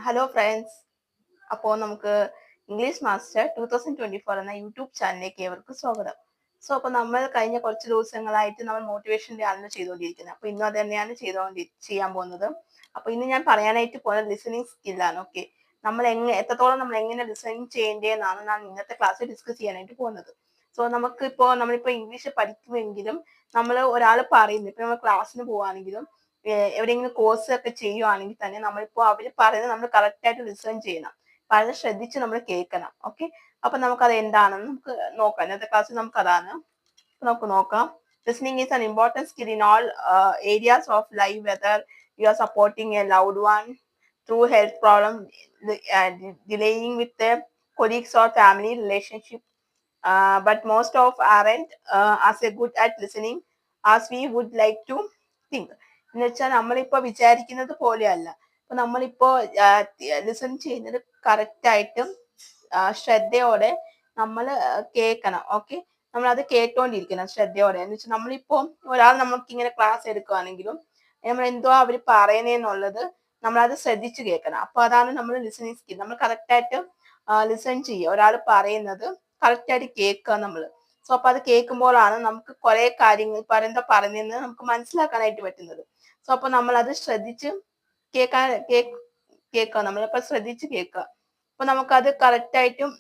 Hello friends. അപ്പോൾ നമുക്ക് English master 2024 എന്ന യൂട്യൂബ് ചാനലിലേക്ക് ഏവർക്കും സ്വാഗതം. അപ്പോൾ നമ്മൾ കഴിഞ്ഞ കുറച്ച് ദിവസങ്ങളായിട്ട് നമ്മൾ മോട്ടിവേഷൻ്റെ ആണ് ചെയ്തുകൊണ്ടിരിക്കുന്നത്. അപ്പോൾ ഇന്നും അത് തന്നെയാണ് ചെയ്യാൻ പോകുന്നത്. അപ്പോൾ ഇന്ന് ഞാൻ പറയാനായിട്ട് പോകുന്നത് ലിസണിങ് സ്കില്ലാണ്. ഓക്കെ, എത്രത്തോളം നമ്മൾ എങ്ങനെ ലിസണിങ് ചെയ്യേണ്ടതെന്നാണ് ഞാൻ ഇന്നത്തെ ക്ലാസ്സിൽ ഡിസ്കസ് ചെയ്യാനായിട്ട് പോകുന്നത്. നമ്മളിപ്പോൾ ഇംഗ്ലീഷ് പഠിക്കുമെങ്കിലും നമ്മൾ ഒരാൾ പറയുന്നു, ഇപ്പൊ നമ്മൾ ക്ലാസ്സിന് പോവുകയാണെങ്കിലും എവിടെയെങ്കിലും കോഴ്സ് ഒക്കെ ചെയ്യുവാണെങ്കിൽ തന്നെ നമ്മളിപ്പോ അവര് പറയുന്നത് നമ്മൾ കറക്റ്റ് ആയിട്ട് ലിസൺ ചെയ്യണം, വളരെ ശ്രദ്ധിച്ച് നമ്മൾ കേൾക്കണം. ഓക്കെ, അപ്പൊ നമുക്കത് എന്താണെന്ന് നമുക്ക് നോക്കാം. ഇന്നത്തെ ക്ലാസ്സിൽ നമുക്ക് അതാണ് നമുക്ക് നോക്കാം. Listening is an important skill in all areas of life, whether you are supporting a loved one through health problem, dealing with a colleagues or family relationship. But most of aren't as good at listening as we would like to think. എന്ന് വെച്ചാൽ നമ്മളിപ്പോ വിചാരിക്കുന്നത് പോലെയല്ല. അപ്പൊ നമ്മളിപ്പോ listen ചെയ്യുന്നത് correct ആയിട്ടും ശ്രദ്ധയോടെ നമ്മൾ കേൾക്കണം. ഓക്കെ, നമ്മൾ അത് കേട്ടോണ്ടിരിക്കണം ശ്രദ്ധയോടെ. എന്ന് വെച്ചാൽ നമ്മളിപ്പോ ഒരാൾ നമുക്ക് ഇങ്ങനെ ക്ലാസ് എടുക്കുകയാണെങ്കിലും നമ്മൾ എന്തോ അവർ പറയുന്നതെന്നുള്ളത് നമ്മളത് ശ്രദ്ധിച്ചു കേൾക്കണം. അപ്പൊ അതാണ് നമ്മൾ ലിസണിങ് സ്കിൽ. നമ്മൾ കറക്റ്റ് ആയിട്ട് ലിസൺ ചെയ്യുക, ഒരാൾ പറയുന്നത് കറക്റ്റ് ആയിട്ട് കേൾക്കുക നമ്മള്. അപ്പൊ അത് കേൾക്കുമ്പോഴാണ് നമുക്ക് കുറെ കാര്യങ്ങൾ എന്താ പറഞ്ഞെന്ന് നമുക്ക് മനസ്സിലാക്കാനായിട്ട് പറ്റുന്നത്. അപ്പൊ നമ്മൾ അത് ശ്രദ്ധിച്ച് കേൾക്കുക, നമ്മളിപ്പോ ശ്രദ്ധിച്ച് കേൾക്കുക. അപ്പൊ നമുക്കത് കറക്റ്റ് ആയിട്ടും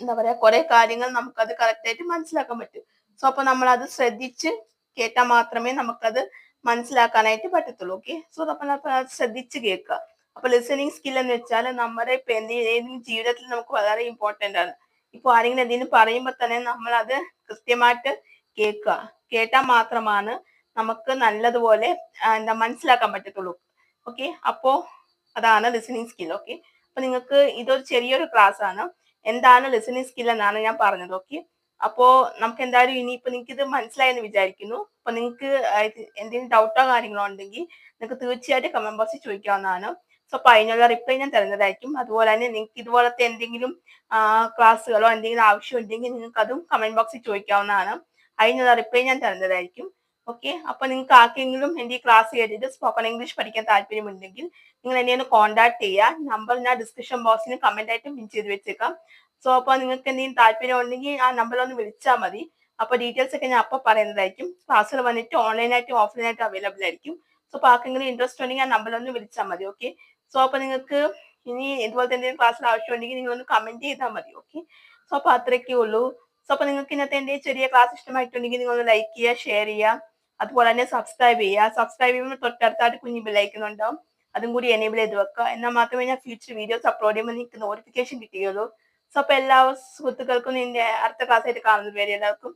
എന്താ പറയാ, കുറെ കാര്യങ്ങൾ നമുക്കത് കറക്റ്റ് ആയിട്ട് മനസ്സിലാക്കാൻ പറ്റും. അപ്പൊ നമ്മൾ അത് ശ്രദ്ധിച്ച് കേട്ടാൽ മാത്രമേ നമുക്കത് മനസ്സിലാക്കാനായിട്ട് പറ്റത്തുള്ളൂ. ഓക്കെ, അപ്പൊ അത് ശ്രദ്ധിച്ച് കേൾക്കുക. അപ്പൊ ലിസണിങ് സ്കിൽ എന്ന് വെച്ചാൽ നമ്മുടെ ഇപ്പൊ ഏതെങ്കിലും ജീവിതത്തിൽ നമുക്ക് വളരെ ഇമ്പോർട്ടന്റ് ആണ്. ഇപ്പൊ ആരെങ്കിലും എന്തെങ്കിലും പറയുമ്പോൾ തന്നെ നമ്മൾ അത് കൃത്യമായിട്ട് കേട്ടാൽ മാത്രമാണ് നമുക്ക് നല്ലതുപോലെ എന്താ മനസ്സിലാക്കാൻ പറ്റത്തുള്ളൂ. ഓക്കെ, അപ്പോ അതാണ് ലിസണിങ് സ്കിൽ. ഓക്കെ, അപ്പൊ നിങ്ങൾക്ക് ഇതൊരു ചെറിയൊരു ക്ലാസ് ആണ്. എന്താണ് ലിസണിങ് സ്കിൽ എന്നാണ് ഞാൻ പറഞ്ഞത്. ഓക്കെ, അപ്പോ നമുക്ക് എന്തായാലും ഇനിയിപ്പോ നിങ്ങൾക്ക് ഇത് മനസ്സിലായെന്ന് വിചാരിക്കുന്നു. അപ്പൊ നിങ്ങൾക്ക് എന്തെങ്കിലും ഡൗട്ടോ കാര്യങ്ങളോ ഉണ്ടെങ്കിൽ നിങ്ങൾക്ക് തീർച്ചയായിട്ടും കമന്റ് ബോക്സിൽ ചോദിക്കാവുന്നതാണ്. അപ്പൊ അതിനുള്ള റിപ്ലൈ ഞാൻ തരുന്നതായിരിക്കും. അതുപോലെ തന്നെ നിങ്ങൾക്ക് ഇതുപോലത്തെ എന്തെങ്കിലും ക്ലാസ്സുകളോ എന്തെങ്കിലും ആവശ്യം ഉണ്ടെങ്കിൽ നിങ്ങൾക്ക് അതും കമന്റ് ബോക്സിൽ ചോദിക്കാവുന്നതാണ്. അതിനുള്ള റിപ്ലൈ ഞാൻ തരുന്നതായിരിക്കും. ഓക്കെ, അപ്പൊ നിങ്ങൾക്ക് ആർക്കെങ്കിലും എന്റെ ഈ ക്ലാസ് കേട്ടിട്ട് സ്പോക്കൺ ഇംഗ്ലീഷ് പഠിക്കാൻ താല്പര്യമുണ്ടെങ്കിൽ നിങ്ങൾ എന്നെ ഒന്ന് കോൺടാക്ട് ചെയ്യുക. നമ്പർ ഞാൻ ഡിസ്ക്രിപ്ഷൻ ബോക്സിൽ കമന്റ് ആയിട്ട് പിൻ ചെയ്ത് വെച്ചേക്കാം. അപ്പൊ നിങ്ങൾക്ക് എന്തെങ്കിലും താല്പര്യം ഉണ്ടെങ്കിൽ ആ നമ്പറിൽ ഒന്ന് വിളിച്ചാൽ മതി. അപ്പൊ ഡീറ്റെയിൽസ് ഒക്കെ ഞാൻ അപ്പൊ പറയുന്നതായിരിക്കും. ക്ലാസ്സുകൾ വന്നിട്ട് ഓൺലൈനായിട്ടും ഓഫ്ലൈനായിട്ടും അവൈലബിൾ ആയിരിക്കും. അപ്പൊ ആർക്കെങ്കിലും ഇൻട്രസ്റ്റ് ഉണ്ടെങ്കിൽ ആ നമ്പറിൽ ഒന്ന് വിളിച്ചാൽ മതി. ഓക്കെ, അപ്പൊ നിങ്ങൾക്ക് ഇനി ഇതുപോലത്തെ എന്തെങ്കിലും ക്ലാസ്സിൽ ആവശ്യമുണ്ടെങ്കിൽ നിങ്ങൾ ഒന്ന് കമന്റ് ചെയ്താൽ മതി. ഓക്കെ, അപ്പൊ അത്രയൊക്കെ ഉള്ളൂ. അപ്പൊ നിങ്ങൾക്ക് ഇന്നത്തെ എന്റെ ചെറിയ ക്ലാസ് ഇഷ്ടമായിട്ടുണ്ടെങ്കിൽ നിങ്ങൾ ഒന്ന് ലൈക്ക് ചെയ്യുക, ഷെയർ ചെയ്യുക, അതുപോലെ തന്നെ സബ്സ്ക്രൈബ് ചെയ്യുക. സബ്സ്ക്രൈബ് ചെയ്യുമ്പോൾ തൊട്ടടുത്തായിട്ട് കുഞ്ഞു ബെല്ലൈക്കൺ ഉണ്ടാവും, അതും കൂടി എനേബിൾ ചെയ്ത് വെക്കുക. എന്നാൽ മാത്രമേ ഞാൻ ഫ്യൂച്ചർ വീഡിയോസ് അപ്ലോഡ് ചെയ്യുമ്പോൾ നിങ്ങൾക്ക് നോട്ടിഫിക്കേഷൻ കിട്ടുകയുള്ളൂ. അപ്പൊ എല്ലാ സുഹൃത്തുക്കൾക്കും നിന്റെ അടുത്ത ക്ലാസ് ആയിട്ട് കാണുന്നത് വരെ എല്ലാവർക്കും.